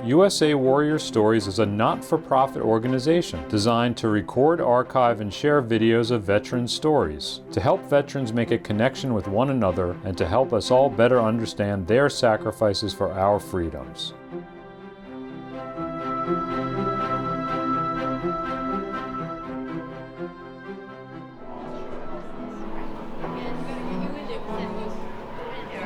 USA Warrior Stories is a not-for-profit organization designed to record, archive, and share videos of veterans' stories, to help veterans make a connection with one another and to help us all better understand their sacrifices for our freedoms.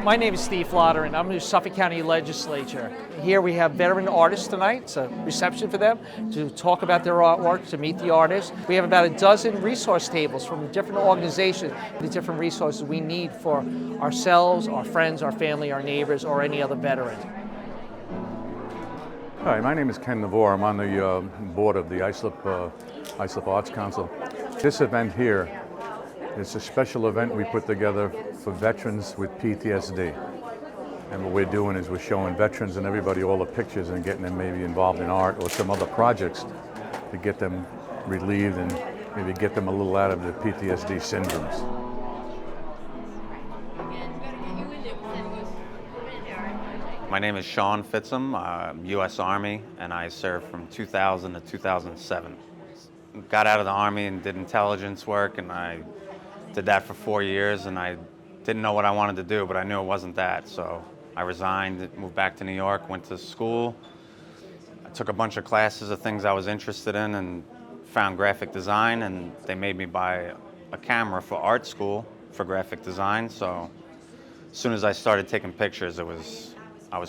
My name is Steve Flotteren. I'm in the Suffolk County Legislature. Here we have veteran artists tonight. It's a reception for them to talk about their artwork, to meet the artists. We have about a dozen resource tables from different organizations, the different resources we need for ourselves, our friends, our family, our neighbors, or any other veteran. Hi, my name is Ken Navor. I'm on the board of the Islip Arts Council. This event here is a special event we put together for veterans with PTSD. And what we're doing is we're showing veterans and everybody all the pictures and getting them maybe involved in art or some other projects to get them relieved and maybe get them a little out of the PTSD syndromes. My name is Sean Fitzthum, U.S. Army, and I served from 2000 to 2007. Got out of the Army and did intelligence work, and I did that for 4 years, and I didn't know what I wanted to do, but I knew it wasn't that. So I resigned, moved back to New York, went to school. I took a bunch of classes of things I was interested in and found graphic design, and they made me buy a camera for art school for graphic design. So as soon as I started taking pictures, I was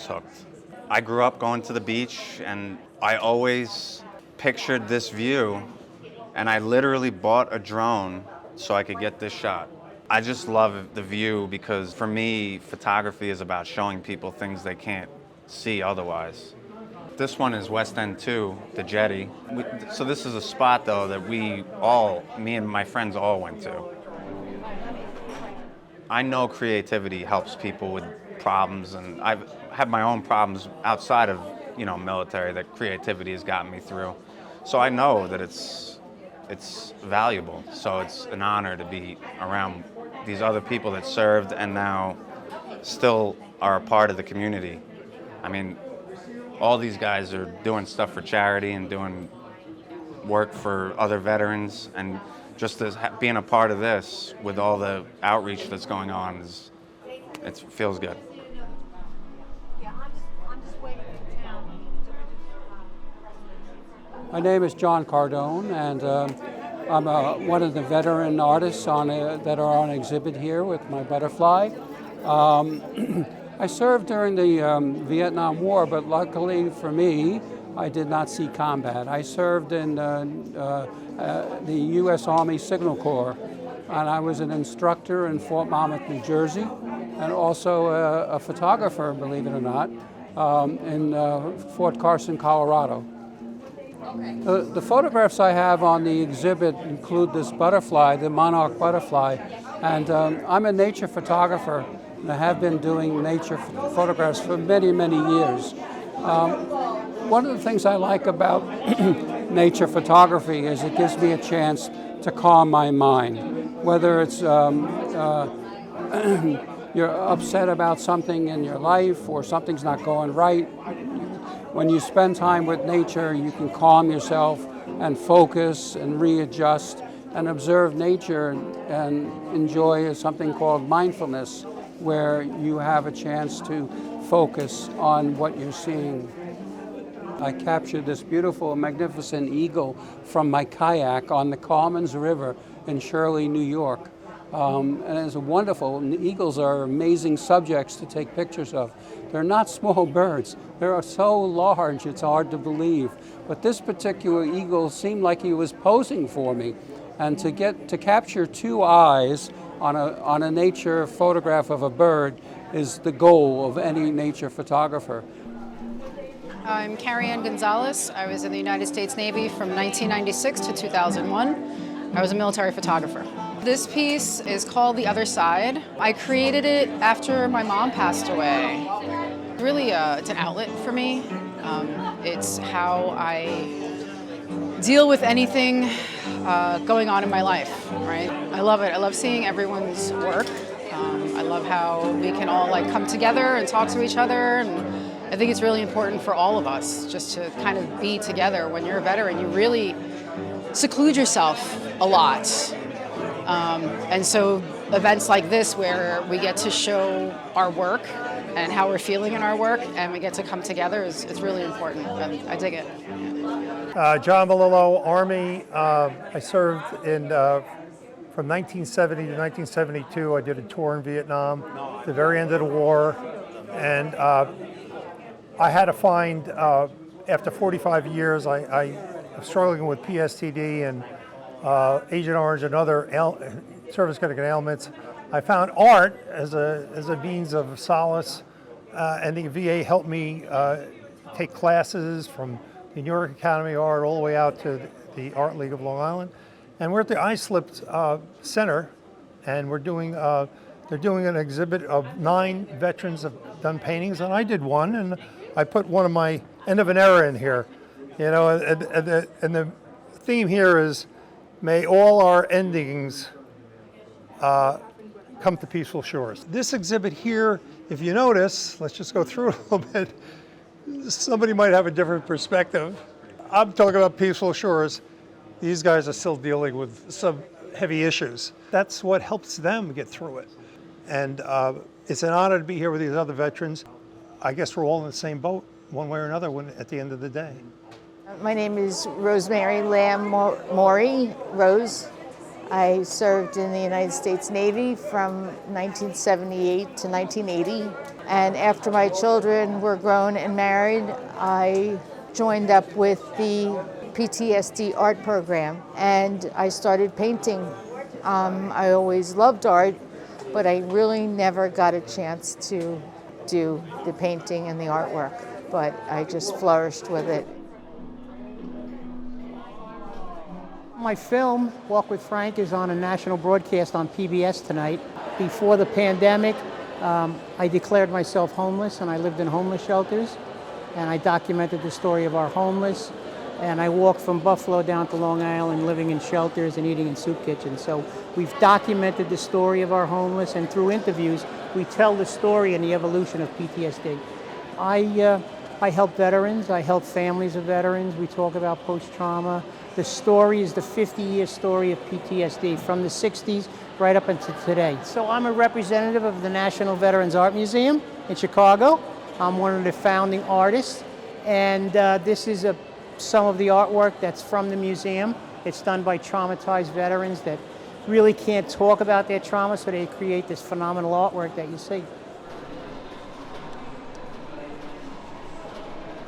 hooked. I grew up going to the beach, and I always pictured this view, and I literally bought a drone so I could get this shot. I just love the view because for me, photography is about showing people things they can't see otherwise. This one is West End 2, the jetty. So this is a spot though that me and my friends all went to. I know creativity helps people with problems, and I've had my own problems outside of, military that creativity has gotten me through. So I know that it's valuable. So it's an honor to be around these other people that served and now still are a part of the community. I mean, all these guys are doing stuff for charity and doing work for other veterans, and just as being a part of this with all the outreach that's going on it feels good. My name is John Cardone, and I'm one of the veteran artists that are on exhibit here with my butterfly. I served during the Vietnam War, but luckily for me, I did not see combat. I served in the U.S. Army Signal Corps, and I was an instructor in Fort Monmouth, New Jersey, and also a photographer, believe it or not, in Fort Carson, Colorado. The photographs I have on the exhibit include this butterfly, the monarch butterfly, and I'm a nature photographer, and I have been doing nature photographs for many, many years. One of the things I like about nature photography is it gives me a chance to calm my mind, whether it's you're upset about something in your life or something's not going right. When you spend time with nature, you can calm yourself and focus and readjust and observe nature and enjoy something called mindfulness, where you have a chance to focus on what you're seeing. I captured this beautiful, magnificent eagle from my kayak on the Commons River in Shirley, New York. And it's wonderful. Eagles are amazing subjects to take pictures of. They're not small birds. They're so large, it's hard to believe. But this particular eagle seemed like he was posing for me. And to capture two eyes on a nature photograph of a bird is the goal of any nature photographer. I'm Carrie Gonzalez. I was in the United States Navy from 1996 to 2001. I was a military photographer. This piece is called The Other Side. I created it after my mom passed away. Really, it's an outlet for me. It's how I deal with anything going on in my life, right? I love it. I love seeing everyone's work. I love how we can all come together and talk to each other and I think it's really important for all of us just to kind of be together. When you're a veteran, you really seclude yourself a lot. And so events like this where we get to show our work and how we're feeling in our work and we get to come together is really important. I dig it. John Melillo, Army. I served in from 1970 to 1972. I did a tour in Vietnam, the very end of the war, and I had to find, after 45 years, I was struggling with PTSD and Agent Orange and other service-connected ailments. I found art as a means of solace, and the VA helped me take classes from the New York Academy of Art all the way out to the Art League of Long Island. And we're at the Islip Center, and they're doing an exhibit of 9 veterans have done paintings, and I did one, and I put one of my end of an era in here. You know, and the theme here is, may all our endings come to peaceful shores. This exhibit here, if you notice, let's just go through it a little bit. Somebody might have a different perspective. I'm talking about peaceful shores. These guys are still dealing with some heavy issues. That's what helps them get through it. And it's an honor to be here with these other veterans. I guess we're all in the same boat, one way or another, at the end of the day. My name is Rosemary Lamb-Mourey, Rose. I served in the United States Navy from 1978 to 1980. And after my children were grown and married, I joined up with the PTSD art program, and I started painting. I always loved art, but I really never got a chance to do the painting and the artwork, but I just flourished with it. My film, Walk with Frank, is on a national broadcast on PBS tonight. Before the pandemic, I declared myself homeless, and I lived in homeless shelters, and I documented the story of our homeless. And I walked from Buffalo down to Long Island, living in shelters and eating in soup kitchens. So we've documented the story of our homeless, and through interviews, we tell the story and the evolution of PTSD. I help veterans, I help families of veterans. We talk about post-trauma. The story is the 50-year story of PTSD from the 60s right up until today. So I'm a representative of the National Veterans Art Museum in Chicago. I'm one of the founding artists, and this is some of the artwork that's from the museum. It's done by traumatized veterans that really can't talk about their trauma, so they create this phenomenal artwork that you see.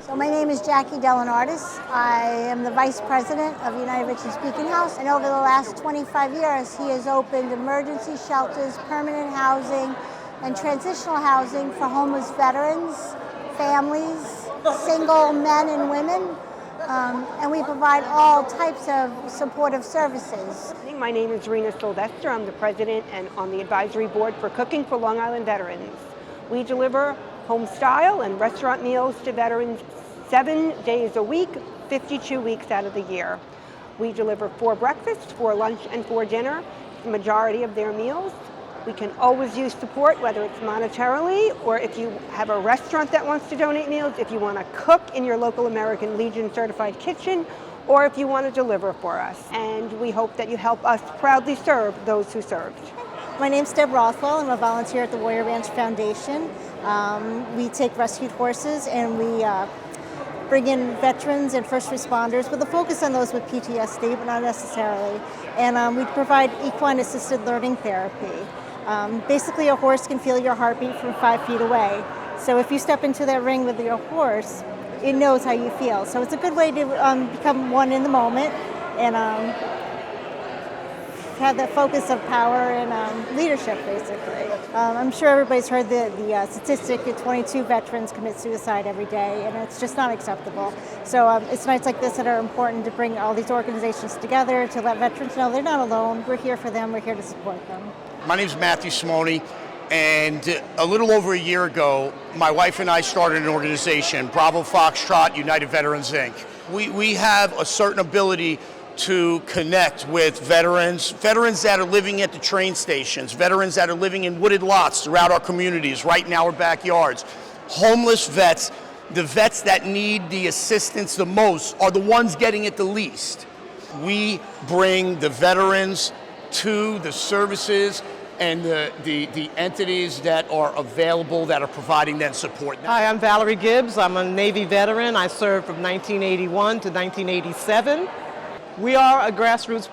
So my name is Jackie Delanartis. I am the Vice President of United Veterans Beacon House, and over the last 25 years, he has opened emergency shelters, permanent housing, and transitional housing for homeless veterans, families, single men and women, and we provide all types of supportive services. My name is Marino. I'm the President and on the Advisory Board for Cooking for Long Island Veterans. We deliver home-style and restaurant meals to veterans 7 days a week, 52 weeks out of the year. We deliver 4 breakfasts, 4 lunch, and 4 dinner, the majority of their meals. We can always use support, whether it's monetarily, or if you have a restaurant that wants to donate meals, if you want to cook in your local American Legion certified kitchen, or if you want to deliver for us. And we hope that you help us proudly serve those who served. My name's Deb Rothwell. I'm a volunteer at the Warrior Ranch Foundation. We take rescued horses and we bring in veterans and first responders with a focus on those with PTSD, but not necessarily. And we provide equine-assisted learning therapy. Basically, a horse can feel your heartbeat from 5 feet away. So if you step into that ring with your horse, it knows how you feel. So it's a good way to become one in the moment and have that focus of power and leadership, basically. I'm sure everybody's heard the statistic that 22 veterans commit suicide every day, and it's just not acceptable. So it's nights like this that are important to bring all these organizations together to let veterans know they're not alone. We're here for them. We're here to support them. My name is Matthew Simone, and a little over a year ago, my wife and I started an organization, Bravo Foxtrot, United Veterans, Inc. We have a certain ability to connect with veterans that are living at the train stations, veterans that are living in wooded lots throughout our communities, right in our backyards, homeless vets the vets that need the assistance the most are the ones getting it the least. We bring the veterans to the services and the entities that are available that are providing that support. Hi, I'm Valerie Gibbs. I'm a Navy veteran. I served from 1981 to 1987. We are a grassroots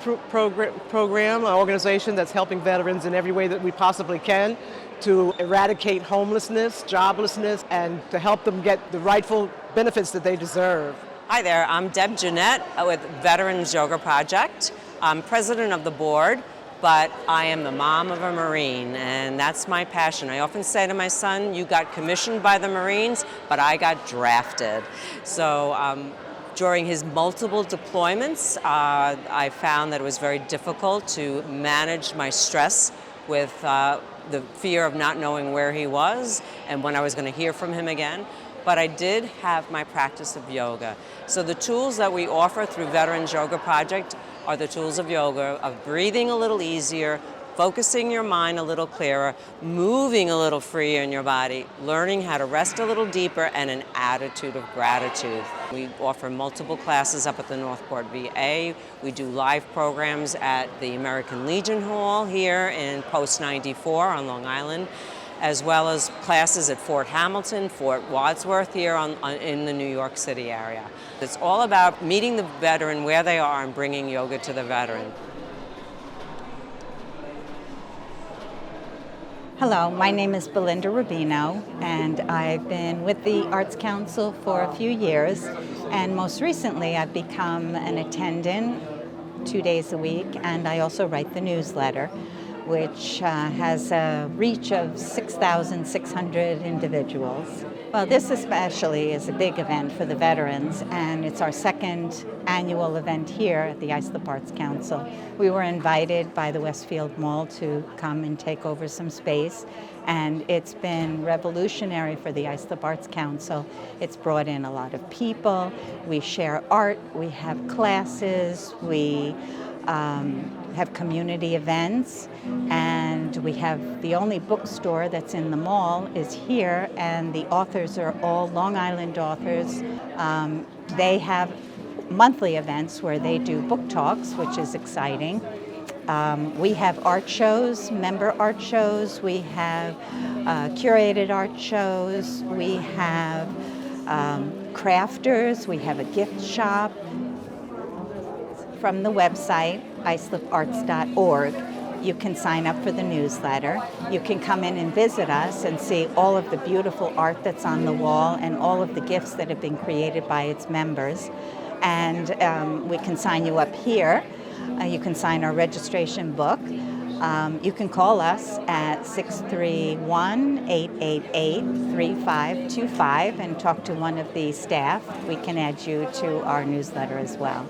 program, an organization that's helping veterans in every way that we possibly can to eradicate homelessness, joblessness, and to help them get the rightful benefits that they deserve. Hi there, I'm Deb Jeanette with Veterans Yoga Project. I'm president of the board, but I am the mom of a Marine, and that's my passion. I often say to my son, you got commissioned by the Marines, but I got drafted. So during his multiple deployments, I found that it was very difficult to manage my stress with the fear of not knowing where he was and when I was going to hear from him again. But I did have my practice of yoga. So the tools that we offer through Veterans Yoga Project are the tools of yoga, of breathing a little easier, focusing your mind a little clearer, moving a little freer in your body, learning how to rest a little deeper, and an attitude of gratitude. We offer multiple classes up at the Northport VA. We do live programs at the American Legion Hall here in Post 94 on Long Island, as well as classes at Fort Hamilton, Fort Wadsworth here in the New York City area. It's all about meeting the veteran where they are and bringing yoga to the veteran. Hello, my name is Belinda Rubino, and I've been with the Arts Council for a few years, and most recently I've become an attendant 2 days a week, and I also write the newsletter, which has a reach of 6,600 individuals. Well, this especially is a big event for the veterans, and it's our second annual event here at the Islip Arts Council. We were invited by the Westfield Mall to come and take over some space, and it's been revolutionary for the Islip Arts Council. It's brought in a lot of people. We share art, we have classes, we have community events, and we have the only bookstore that's in the mall is here, and the authors are all Long Island authors. They have monthly events where they do book talks, which is exciting. We have art shows, member art shows, we have curated art shows, we have crafters, we have a gift shop. From the website, isliparts.org, you can sign up for the newsletter. You can come in and visit us and see all of the beautiful art that's on the wall and all of the gifts that have been created by its members. And we can sign you up here. You can sign our registration book. You can call us at 631-888-3525 and talk to one of the staff. We can add you to our newsletter as well.